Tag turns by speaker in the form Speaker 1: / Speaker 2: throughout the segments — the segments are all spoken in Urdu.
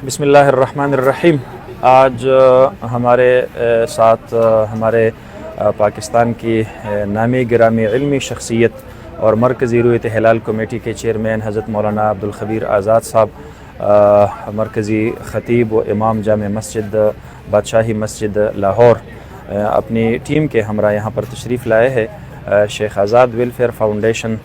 Speaker 1: بسم اللہ الرحمن الرحیم۔ آج ہمارے ساتھ ہمارے پاکستان کی نامی گرامی علمی شخصیت اور مرکزی رویت ہلال کمیٹی کے چیئرمین حضرت مولانا عبدالخبیر آزاد صاحب، مرکزی خطیب و امام جامع مسجد بادشاہی مسجد لاہور، اپنی ٹیم کے ہمراہ یہاں پر تشریف لائے ہیں۔ شیخ آزاد ویلفیئر فاؤنڈیشن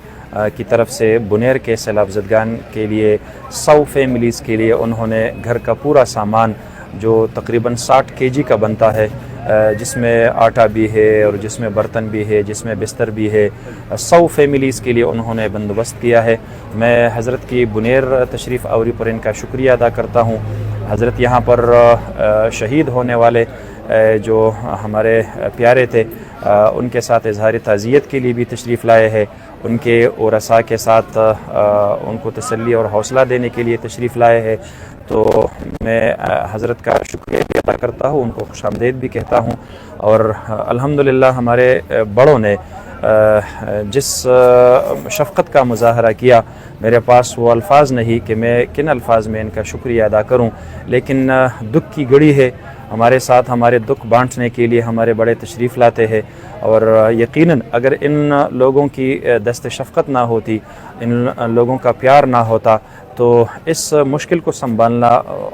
Speaker 1: کی طرف سے بنیر کے سیلاب زدگان کے لیے 100 فیملیز کے لیے انہوں نے گھر کا پورا سامان جو تقریباً 60 kg کا بنتا ہے، جس میں آٹا بھی ہے اور جس میں برتن بھی ہے، جس میں بستر بھی ہے، 100 فیملیز کے لیے انہوں نے بندوبست کیا ہے۔ میں حضرت کی بنیر تشریف آوری پر ان کا شکریہ ادا کرتا ہوں۔ حضرت یہاں پر شہید ہونے والے جو ہمارے پیارے تھے، ان کے ساتھ اظہار تعزیت کے لیے بھی تشریف لائے ہیں، ان کے ورثاء کے ساتھ ان کو تسلی اور حوصلہ دینے کے لیے تشریف لائے ہیں۔ تو میں حضرت کا شکریہ بھی ادا کرتا ہوں، ان کو خوش آمدید بھی کہتا ہوں۔ اور الحمدللہ ہمارے بڑوں نے جس شفقت کا مظاہرہ کیا، میرے پاس وہ الفاظ نہیں کہ میں کن الفاظ میں ان کا شکریہ ادا کروں، لیکن دکھ کی گھڑی ہے، ہمارے ساتھ ہمارے دکھ بانٹنے کے لیے ہمارے بڑے تشریف لاتے ہیں۔ اور یقیناً اگر ان لوگوں کی دست شفقت نہ ہوتی، ان لوگوں کا پیار نہ ہوتا، تو اس مشکل کو سنبھالنا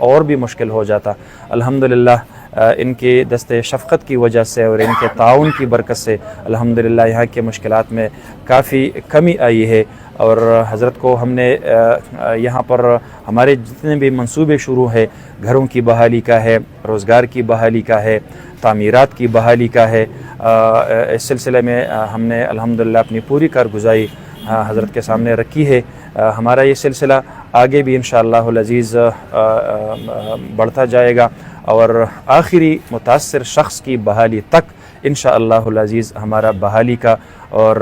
Speaker 1: اور بھی مشکل ہو جاتا۔ الحمدللہ ان کی دست شفقت کی وجہ سے اور ان کے تعاون کی برکت سے الحمدللہ یہاں کے مشکلات میں کافی کمی آئی ہے۔ اور حضرت کو ہم نے یہاں پر ہمارے جتنے بھی منصوبے شروع ہیں، گھروں کی بحالی کا ہے، روزگار کی بحالی کا ہے، تعمیرات کی بحالی کا ہے، اس سلسلے میں ہم نے الحمدللہ اپنی پوری کارگزاری حضرت کے سامنے رکھی ہے۔ ہمارا یہ سلسلہ آگے بھی انشاءاللہ العزیز بڑھتا جائے گا، اور آخری متاثر شخص کی بحالی تک انشاءاللہ العزیز ہمارا بحالی کا اور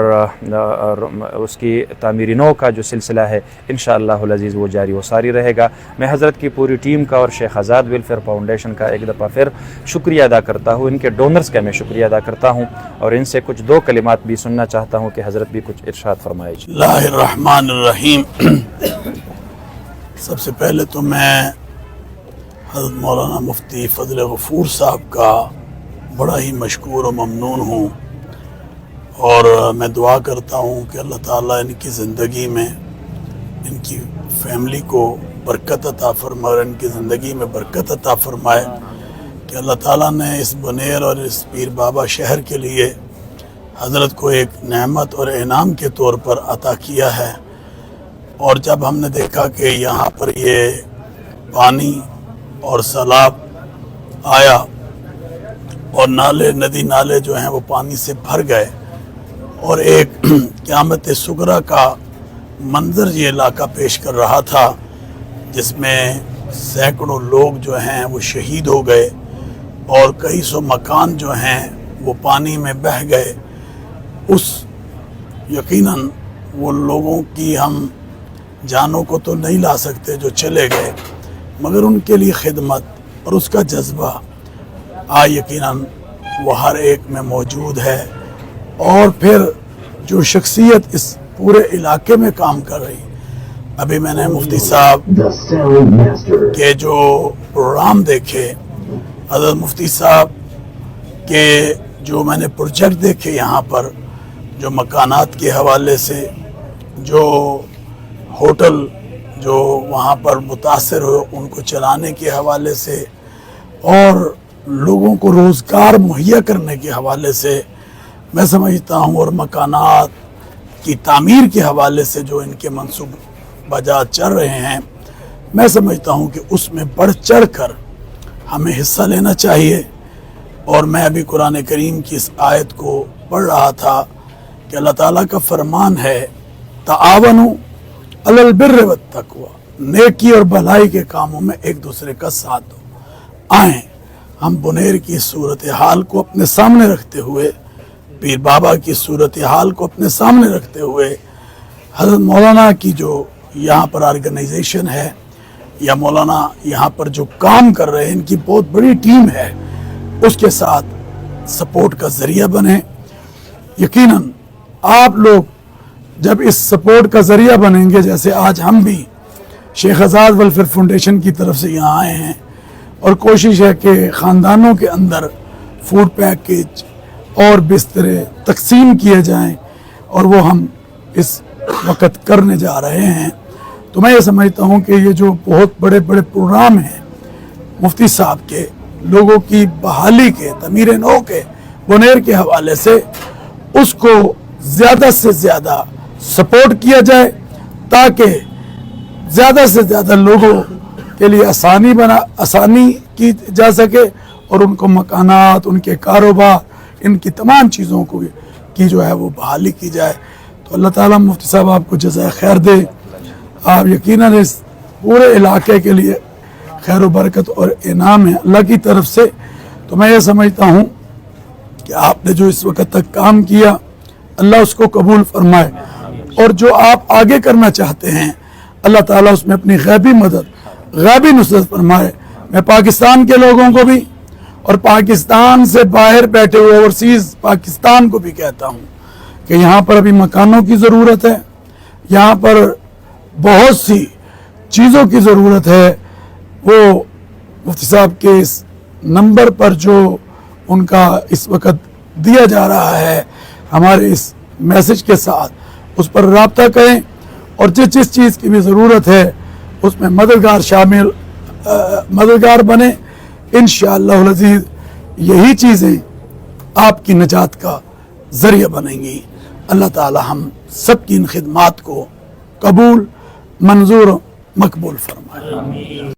Speaker 1: اس کی تعمیری نو کا جو سلسلہ ہے انشاءاللہ العزیز وہ جاری و ساری رہے گا۔ میں حضرت کی پوری ٹیم کا اور شیخ آزاد ویلفیئر فاؤنڈیشن کا ایک دفعہ پھر شکریہ ادا کرتا ہوں، ان کے ڈونرز کا میں شکریہ ادا کرتا ہوں، اور ان سے کچھ 2 کلمات بھی سننا چاہتا ہوں کہ حضرت بھی کچھ ارشاد فرمائے۔
Speaker 2: اللہ الرحمن الرحیم۔ سب سے پہلے تو میں حضرت مولانا مفتی فضل غفور صاحب کا بڑا ہی مشکور و ممنون ہوں، اور میں دعا کرتا ہوں کہ اللہ تعالیٰ ان کی زندگی میں ان کی فیملی کو برکت عطا فرمائے، اور ان کی زندگی میں برکت عطا فرمائے کہ اللہ تعالیٰ نے اس بنیر اور اس پیر بابا شہر کے لیے حضرت کو ایک نعمت اور انعام کے طور پر عطا کیا ہے۔ اور جب ہم نے دیکھا کہ یہاں پر یہ پانی اور سیلاب آیا اور ندی نالے جو ہیں وہ پانی سے بھر گئے، اور ایک قیامت صغریٰ کا منظر یہ علاقہ پیش کر رہا تھا، جس میں سینکڑوں لوگ جو ہیں وہ شہید ہو گئے، اور کئی سو مکان جو ہیں وہ پانی میں بہہ گئے۔ اس یقیناً وہ لوگوں کی ہم جانوں کو تو نہیں لا سکتے جو چلے گئے، مگر ان کے لیے خدمت اور اس کا جذبہ یقیناً وہ ہر ایک میں موجود ہے۔ اور پھر جو شخصیت اس پورے علاقے میں کام کر رہی، ابھی میں نے مفتی صاحب کے جو پروگرام دیکھے، حضرت مفتی صاحب کے جو میں نے پروجیکٹ دیکھے یہاں پر، جو مکانات کے حوالے سے، جو ہوٹل جو وہاں پر متاثر ہو ان کو چلانے کے حوالے سے، اور لوگوں کو روزگار مہیا کرنے کے حوالے سے میں سمجھتا ہوں، اور مکانات کی تعمیر کے حوالے سے جو ان کے منصوبہ جات چل رہے ہیں، میں سمجھتا ہوں کہ اس میں بڑھ چڑھ کر ہمیں حصہ لینا چاہیے۔ اور میں ابھی قرآن کریم کی اس آیت کو پڑھ رہا تھا کہ اللہ تعالیٰ کا فرمان ہے، تعاونوا علی البر والتقوی، نیکی اور بھلائی کے کاموں میں ایک دوسرے کا ساتھ دو۔ آئیں ہم بنیر کی صورتحال کو اپنے سامنے رکھتے ہوئے، پیر بابا کی صورتحال کو اپنے سامنے رکھتے ہوئے، حضرت مولانا کی جو یہاں پر آرگنائزیشن ہے، یا مولانا یہاں پر جو کام کر رہے ہیں، ان کی بہت بڑی ٹیم ہے، اس کے ساتھ سپورٹ کا ذریعہ بنیں۔ یقیناً آپ لوگ جب اس سپورٹ کا ذریعہ بنیں گے، جیسے آج ہم بھی شیخ آزاد ویلفیئر فاؤنڈیشن کی طرف سے یہاں آئے ہیں اور کوشش ہے کہ خاندانوں کے اندر فوڈ پیکج اور بسترے تقسیم کیے جائیں، اور وہ ہم اس وقت کرنے جا رہے ہیں۔ تو میں یہ سمجھتا ہوں کہ یہ جو بہت بڑے بڑے پروگرام ہیں مفتی صاحب کے، لوگوں کی بحالی کے، تعمیر نو کے، بنیر کے حوالے سے، اس کو زیادہ سے زیادہ سپورٹ کیا جائے تاکہ زیادہ سے زیادہ لوگوں کے لیے آسانی کی جا سکے اور ان کو مکانات، ان کے کاروبار، ان کی تمام چیزوں کی جو ہے وہ بحالی کی جائے۔ تو اللہ تعالیٰ مفتی صاحب آپ کو جزائے خیر دے، آپ یقیناً اس پورے علاقے کے لیے خیر و برکت اور انعام ہے اللہ کی طرف سے۔ تو میں یہ سمجھتا ہوں کہ آپ نے جو اس وقت تک کام کیا اللہ اس کو قبول فرمائے، اور جو آپ آگے کرنا چاہتے ہیں اللہ تعالیٰ اس میں اپنی غیبی مدد، غیبی نصرت فرمائے۔ میں پاکستان کے لوگوں کو بھی اور پاکستان سے باہر بیٹھے ہوئے اوورسیز پاکستان کو بھی کہتا ہوں کہ یہاں پر ابھی مکانوں کی ضرورت ہے، یہاں پر بہت سی چیزوں کی ضرورت ہے۔ وہ مفتی صاحب کے اس نمبر پر جو ان کا اس وقت دیا جا رہا ہے ہمارے اس میسج کے ساتھ، اس پر رابطہ کریں اور جس چیز کی بھی ضرورت ہے اس میں مددگار بنیں۔ انشاءاللہ العزیز یہی چیزیں آپ کی نجات کا ذریعہ بنیں گی۔ اللہ تعالی ہم سب کی ان خدمات کو قبول، منظور، مقبول فرمائے۔